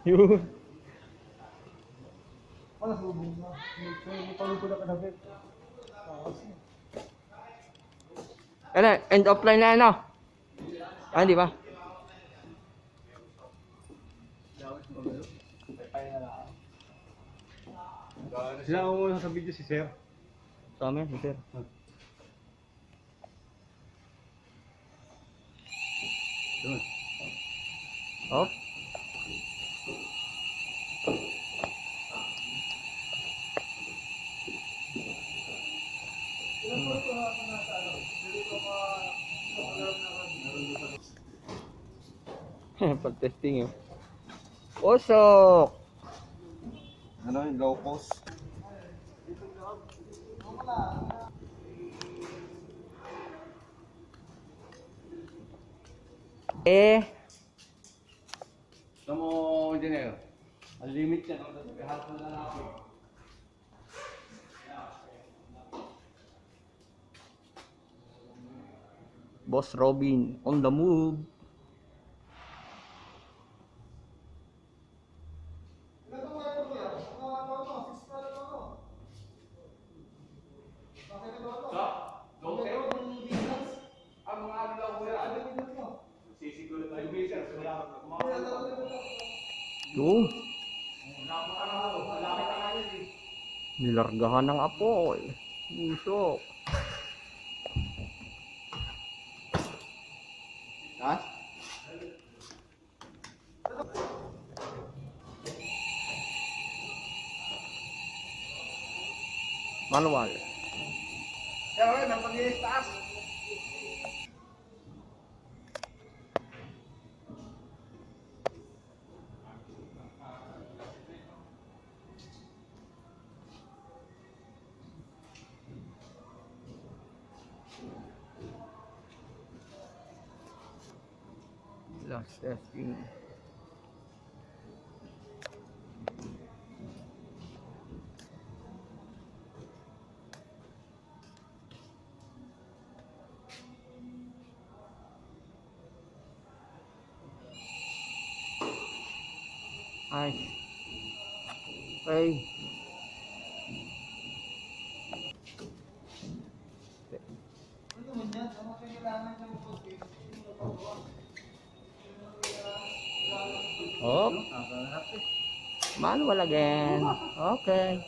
Yun. Ano sa ubong mo? May pagod ko na kanabit. Ano, end of line na ano? Ah, di ba? Sila ako muna sa video si Sir. Sa amin, sir. Doon. Oh. Pag-testing yun. Usok! Ano yung low cost? Ito mo, engineer. Ang limit yan. Hapon na lang ako. Boss Robin on the move. Yung nilargahan ng apoy. Usok. Ha? Manual. Kaya wala, nang pag-i-taas. Last testing. Ay. Okay. Hop. Manual again. Okay.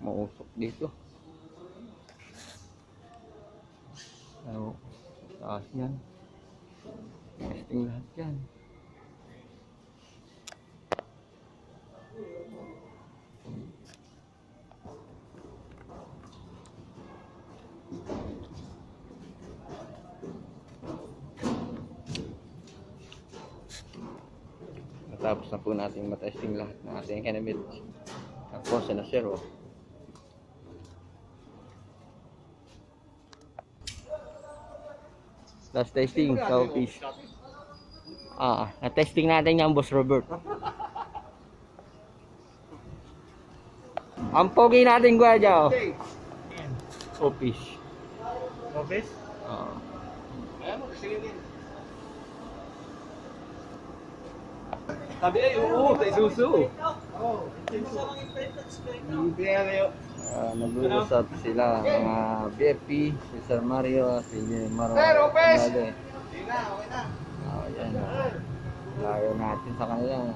Mausok dito. Ano? Taas yan. Testing lahat yan. Tapos na po natin matesting lahat ng ating kinamit. Tapos na zero. Last testing sa office. Na-testing natin yung Boss Robert. Ang pogi natin gwadya. Office. Office? Ayan mo, kasi yun. Sabi ay, oo, sa isusu. Oo, nag-uusap sila mga BFP, si Sir Mario, si Maro. Sir, office! Okay na. Yan. Layo natin sa kanila.